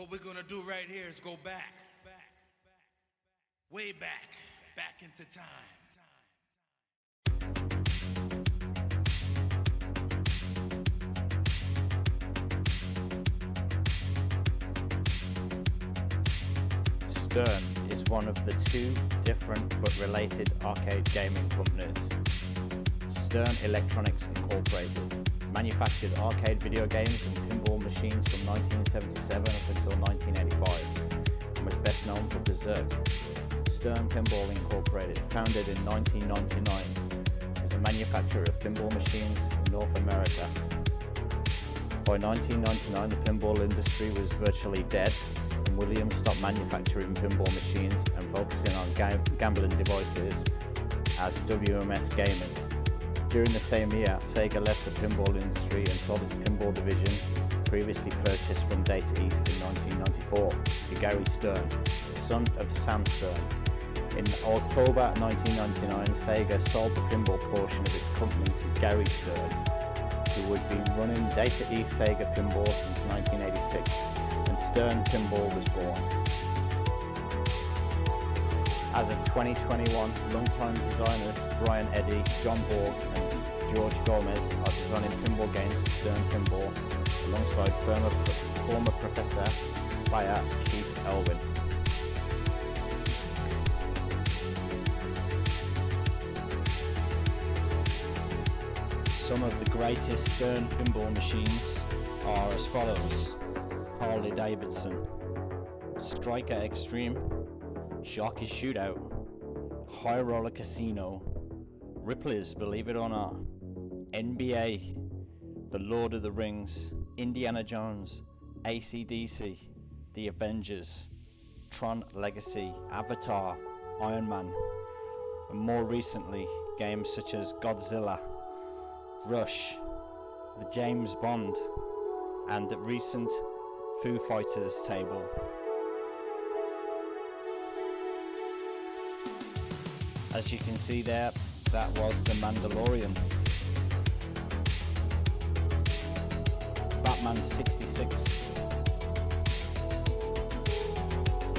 What we're gonna do right here is go back, way back into time. Stern is one of the two different but related arcade gaming companies. Stern Electronics Incorporated manufactured arcade video games and pinball machines from 1977 up until 1985 and was best known for Berserk. Stern Pinball Incorporated, founded in 1999, was a manufacturer of pinball machines in North America. By 1999, the pinball industry was virtually dead, and Williams stopped manufacturing pinball machines and focusing on gambling devices as WMS Gaming. During the same year, Sega left the pinball industry and sold its pinball division, previously purchased from Data East in 1994, to Gary Stern, the son of Sam Stern. In October 1999, Sega sold the pinball portion of its company to Gary Stern, who had been running Data East Sega Pinball since 1986, and Stern Pinball was born. As of 2021, longtime designers Brian Eddy, John Borg and George Gomez are designing pinball games at Stern Pinball alongside former Professor player Keith Elwin. Some of the greatest Stern pinball machines are as follows: Harley Davidson, Striker Extreme, Sharky Shootout, High Roller Casino, Ripley's Believe It or Not, NBA, The Lord of the Rings, Indiana Jones, AC/DC, The Avengers, Tron Legacy, Avatar, Iron Man, and more recently games such as Godzilla, Rush, the James Bond, and the recent Foo Fighters table. As you can see there, that was The Mandalorian. Batman 66.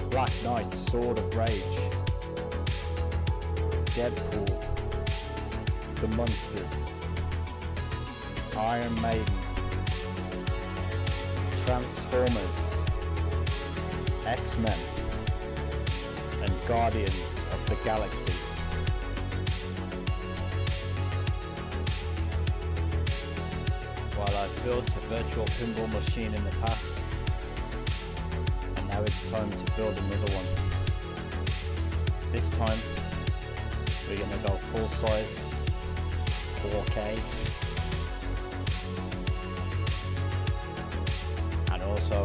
Black Knight, Sword of Rage. Deadpool. The Munsters. Iron Maiden. Transformers. X-Men. And Guardians of the Galaxy. While I've built a virtual pinball machine in the past, and now it's time to build another one. This time, we're going to go full size, 4K, and also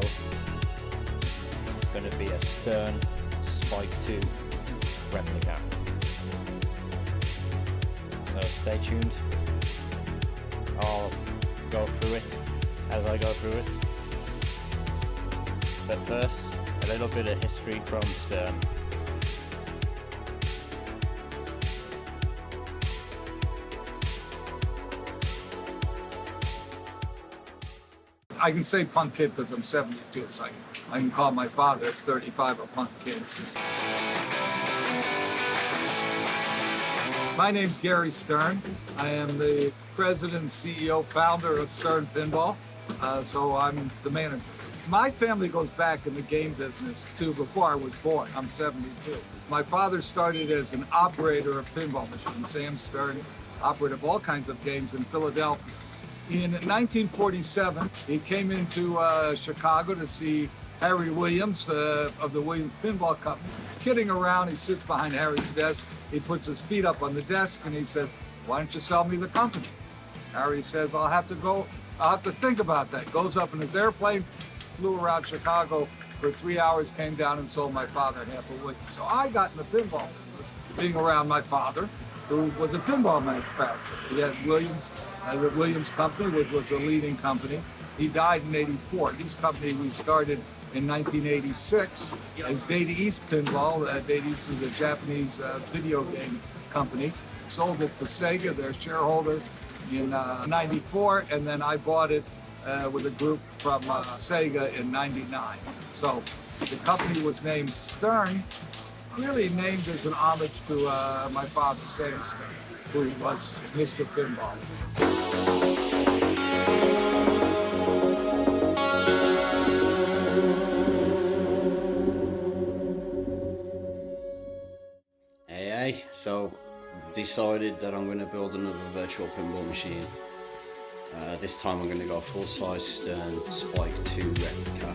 it's going to be a Stern Spike 2 replica. So stay tuned. I'll go through it as I go through it. But first, a little bit of history from Stern. I can say punk kid because I'm 72, so I can call my father at 35 a punk kid. My name's Gary Stern. I am the president, CEO, founder of Stern Pinball, so I'm the manager. My family goes back in the game business to before I was born. I'm 72. My father started as an operator of pinball machines. Sam Stern operated all kinds of games in Philadelphia. In 1947, he came into Chicago to see Harry Williams of the Williams Pinball Company. Kidding around, he sits behind Harry's desk. He puts his feet up on the desk and he says, "Why don't you sell me the company?" Harry says, I'll have to think about that. Goes up in his airplane, flew around Chicago for 3 hours, came down and sold my father half a Williams. So I got in the pinball business, being around my father, who was a pinball manufacturer. He had Williams, the Williams Company, which was a leading company. He died in '84. His company we started in 1986 as Data East Pinball. Data East is a Japanese video game company. Sold it to Sega, their shareholder, in '94, and then I bought it with a group from Sega in '99. So the company was named Stern, really named as an homage to my father, Sam Stern, who was Mr. Pinball. Hey, so decided that I'm going to build another virtual pinball machine. This time I'm going to go full-size Stern Spike 2 replica.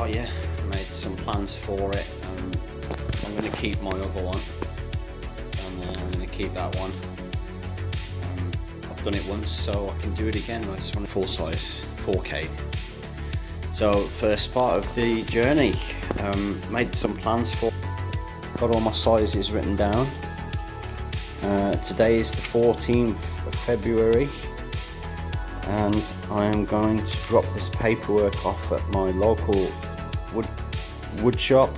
Yeah, made some plans for it. I'm going to keep my other one, and I'm going to keep that one. I've done it once, so I can do it again. I just want a full-size 4K. So first part of the journey, made some plans for. Got all my sizes written down. Today is the 14th of February, and I am going to drop this paperwork off at my local wood shop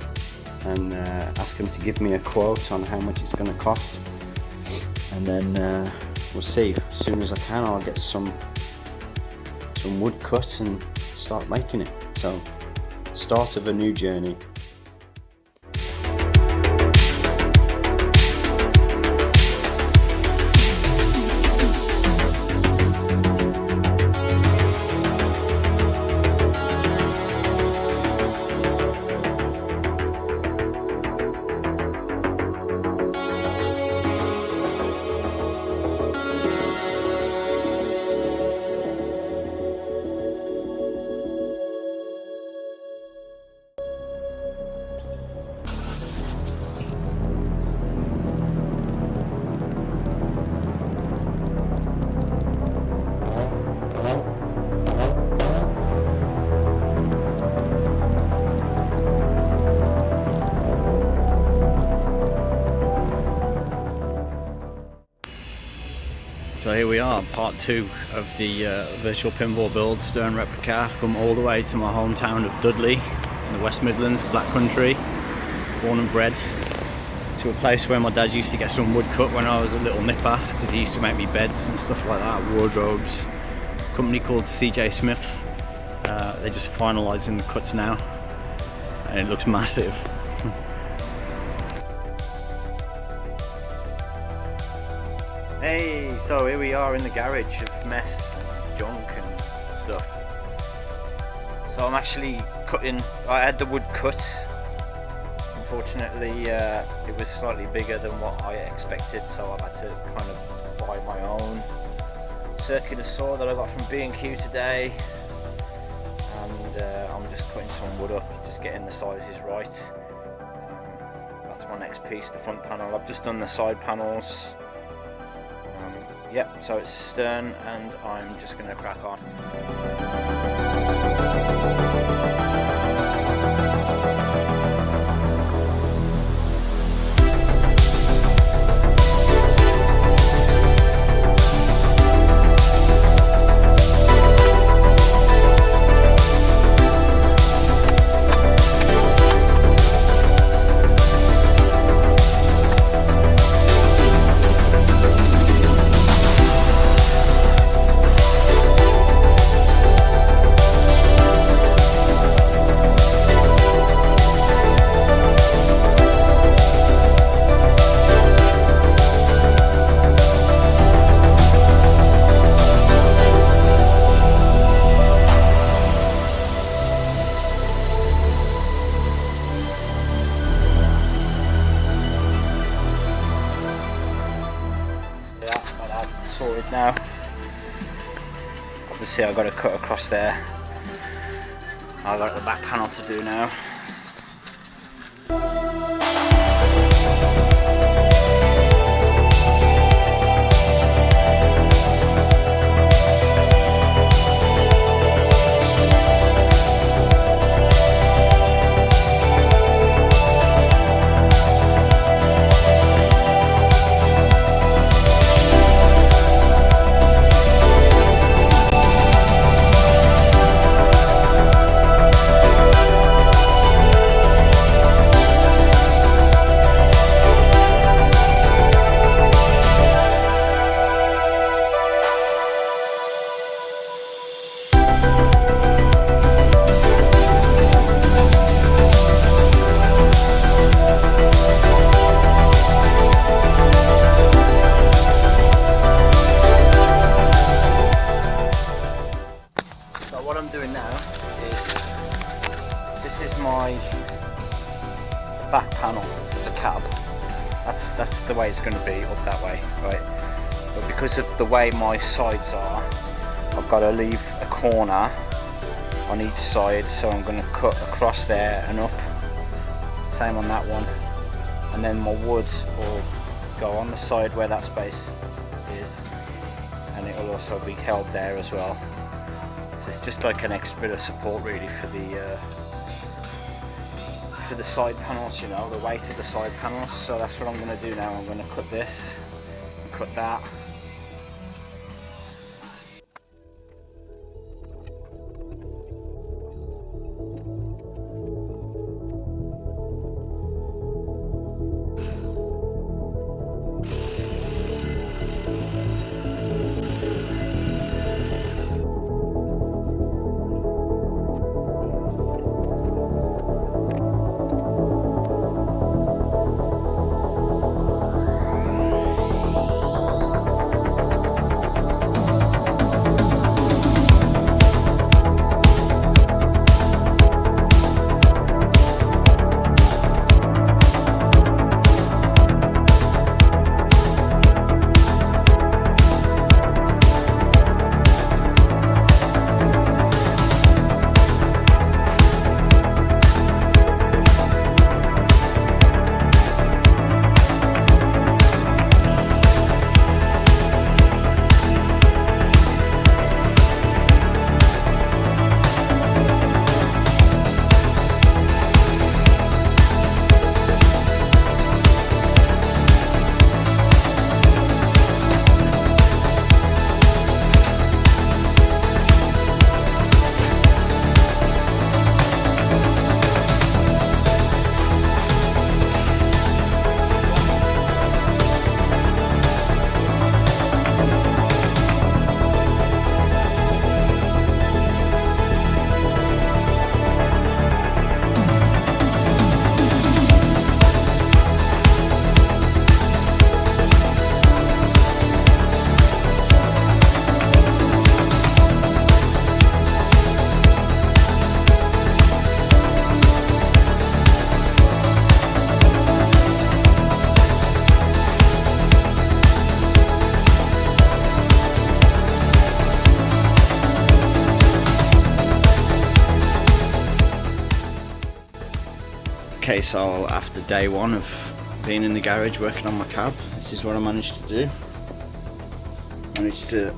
and ask them to give me a quote on how much it's going to cost, and then we'll see. As soon as I can, I'll get some wood cut and start making it. So, start of a new journey. So here we are, part 2 of the virtual pinball build, Stern replica. Come all the way to my hometown of Dudley in the West Midlands, Black Country, born and bred, to a place where my dad used to get some wood cut when I was a little nipper, because he used to make me beds and stuff like that, wardrobes. A company called CJ Smith. They're just finalising the cuts now, and it looks massive. Hey, so here we are in the garage of mess and junk and stuff. So I'm actually cutting, I had the wood cut. Unfortunately, it was slightly bigger than what I expected, so I've had to kind of buy my own circular saw that I got from B&Q today. And I'm just cutting some wood up, just getting the sizes right. That's my next piece, the front panel. I've just done the side panels. Yep, so it's a Stern, and I'm just going to crack on. Sorted now. Obviously I've got to cut across there. I've got the back panel to do now. is this is my back panel of the cab. That's the way it's going to be, up that way, right? But because of the way my sides are, I've got to leave a corner on each side, so I'm going to cut across there and up. Same on that one, and then my wood will go on the side where that space is, and it will also be held there as well. So it's just like an extra bit of support really for the side panels, you know, the weight of the side panels. So that's what I'm going to do now. I'm going to cut this and cut that. Okay, so after day one of being in the garage working on my cab, this is what I managed to do. Managed to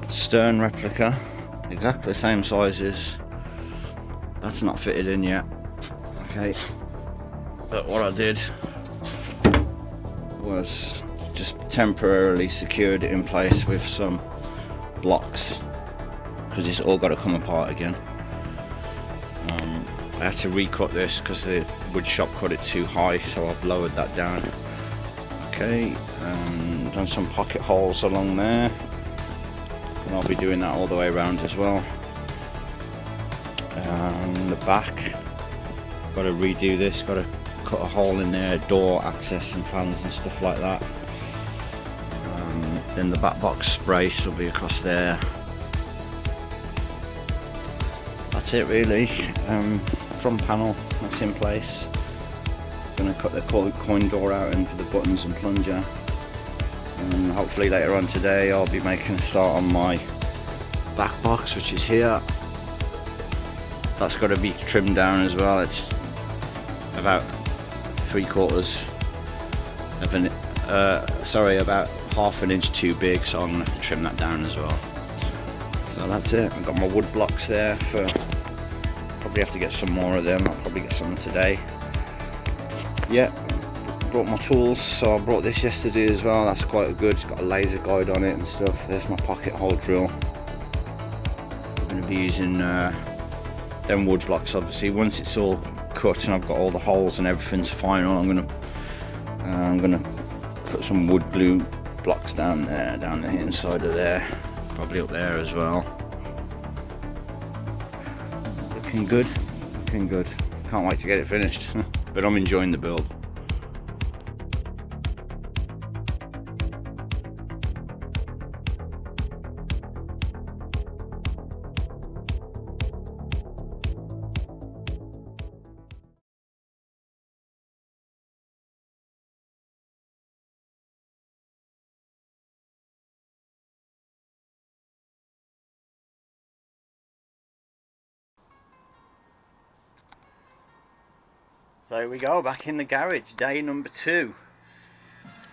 stern replica, exactly the same sizes. That's not fitted in yet. Okay, but what I did was just temporarily secured it in place with some blocks, because it's all got to come apart again. I had to recut this because the wood shop cut it too high, so I've lowered that down. Okay, done some pocket holes along there, and I'll be doing that all the way around as well. The back, got to redo this, got to cut a hole in there, door access and fans and stuff like that. Then the back box brace will be across there. That's it really. Front panel, that's in place. Gonna cut the coin door out in for the buttons and plunger, and hopefully later on today I'll be making a start on my back box, which is here. That's got to be trimmed down as well. It's about 3/4 of an about half an inch too big, so I'm gonna have to trim that down as well. So that's it. I've got my wood blocks there for, probably have to get some more of them. I'll probably get some today. Yeah, brought my tools, so I brought this yesterday as well. That's quite good. It's got a laser guide on it and stuff. There's my pocket hole drill. I'm going to be using them wood blocks obviously. Once it's all cut and I've got all the holes and everything's final, I'm gonna put some wood glue blocks down the inside of there, probably up there as well. Looking good, looking good. Can't wait to get it finished, but I'm enjoying the build. So here we go, back in the garage, day number 2.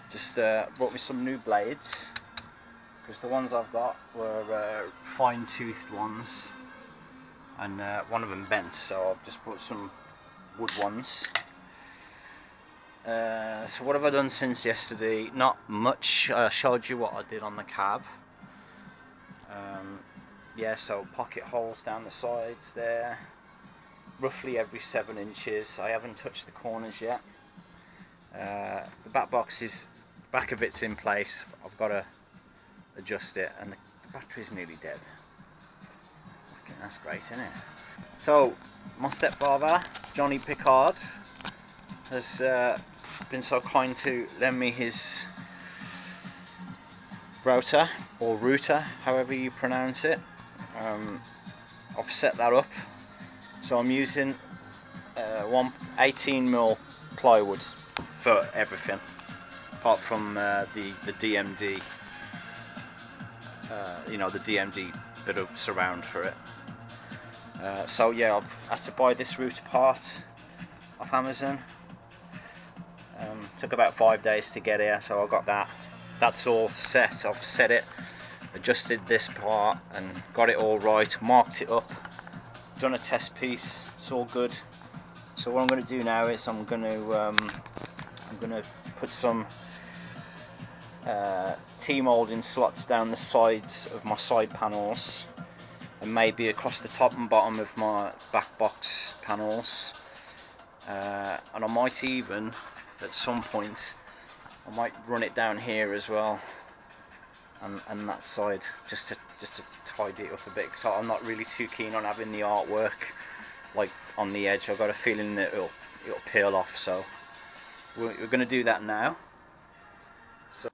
Just brought me some new blades, because the ones I've got were fine-toothed ones, and one of them bent, so I've just brought some wood ones. So what have I done since yesterday? Not much. I showed you what I did on the cab. Yeah, so pocket holes down the sides there, roughly every 7 inches. I haven't touched the corners yet. The back of it's in place. I've got to adjust it, and the battery's nearly dead. Fucking, that's great, isn't it? So my stepfather, Johnny Pickard, has been so kind to lend me his router, or router, however you pronounce it. I've set that up, so I'm using 18mm plywood for everything, apart from the DMD, you know, the DMD bit of surround for it. So yeah, I've had to buy this router part off Amazon. Took about 5 days to get here, so I got that. That's all set. I've set it, adjusted this part, and got it all right. Marked it up. Done a test piece. It's all good. So what I'm going to do now is I'm going to put some T-molding slots down the sides of my side panels, and maybe across the top and bottom of my back box panels. And I might even, at some point, I might run it down here as well, and that side, just to tidy it up a bit, because I'm not really too keen on having the artwork like on the edge. I've got a feeling that it'll peel off, so we're going to do that now. So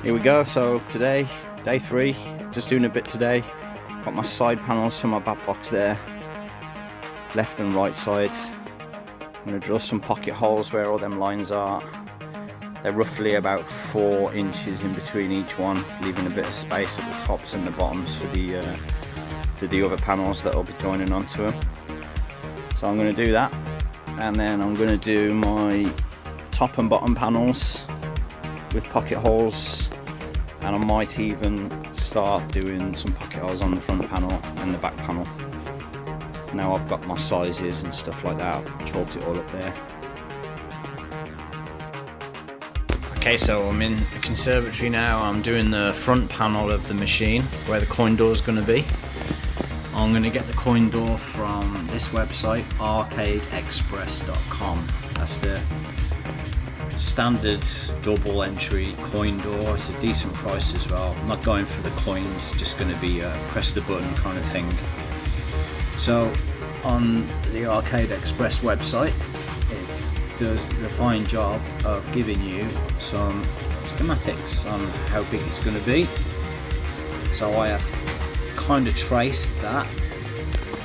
here we go. So today, day 3, just doing a bit today. Got my side panels for my back box there, left and right side. I'm going to drill some pocket holes where all them lines are. They're roughly about 4 inches in between each one, leaving a bit of space at the tops and the bottoms for the other panels that will be joining onto them. So I'm going to do that, and then I'm going to do my top and bottom panels with pocket holes, and I might even start doing some pocket holes on the front panel and the back panel. Now I've got my sizes and stuff like that, I've chalked it all up there. Okay, so I'm in the conservatory now. I'm doing the front panel of the machine where the coin door is going to be. I'm going to get the coin door from this website, arcadeexpress.com. That's the standard double entry coin door. It's a decent price as well. I'm not going for the coins, just going to be a press the button kind of thing. So on the Arcade Express website, it does the fine job of giving you some schematics on how big it's going to be. So I have kind of traced that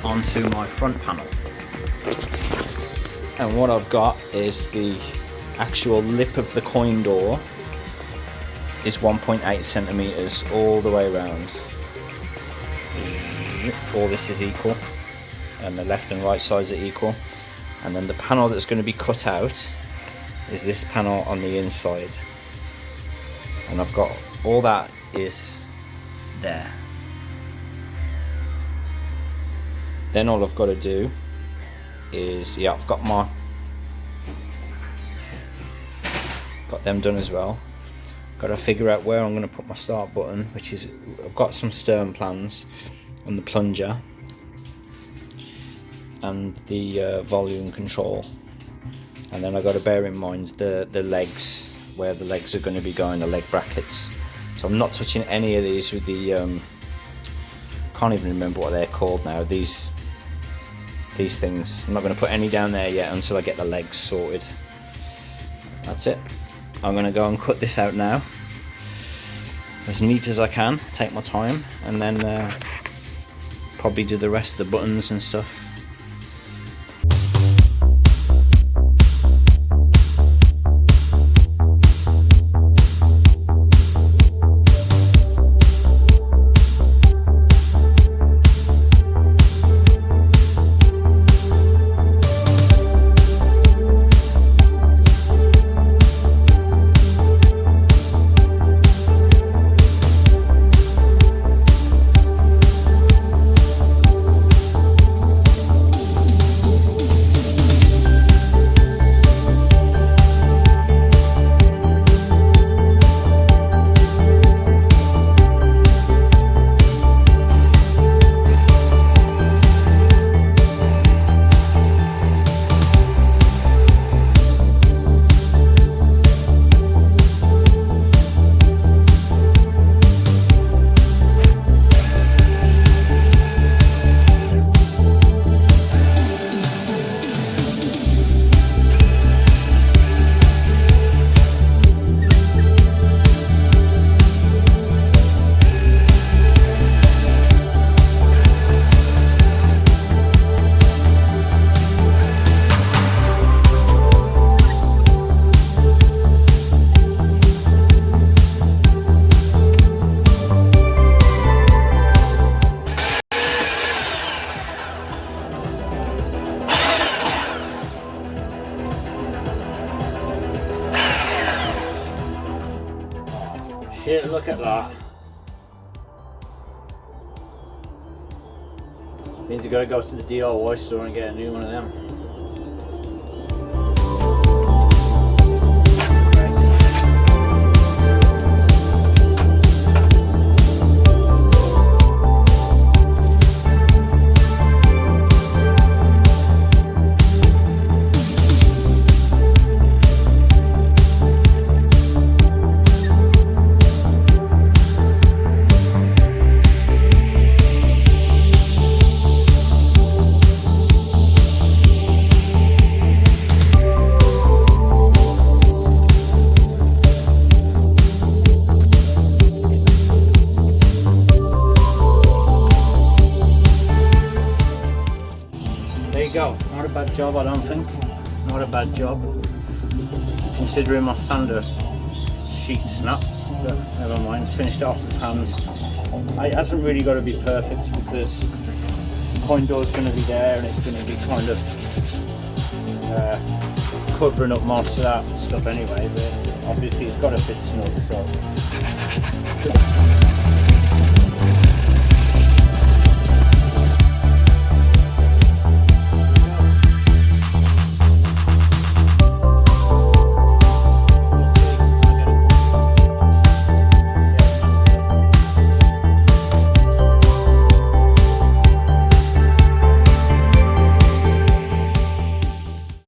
onto my front panel. And what I've got is the actual lip of the coin door is 1.8 centimeters all the way around. All this is equal, and the left and right sides are equal. And then the panel that's going to be cut out is this panel on the inside. And I've got all that is there. Then all I've got to do is, yeah, I've got them done as well. Got to figure out where I'm going to put my start button, which is, I've got some stern plans on the plunger and the volume control, and then I've got to bear in mind the legs, where the legs are going to be going, the leg brackets. So I'm not touching any of these with the can't even remember what they're called now, these things. I'm not going to put any down there yet until I get the legs sorted. That's it. I'm going to go and cut this out now as neat as I can, take my time, and then probably do the rest of the buttons and stuff. Shit, look at that. Means you gotta go to the DIY store and get a new one of them. There you go, not a bad job I don't think, not a bad job, considering my sander sheet snapped, but never mind, finished it off with hands. It hasn't really got to be perfect because the coin door is going to be there and it's going to be kind of covering up most of that stuff anyway, but obviously it's got to fit snug, so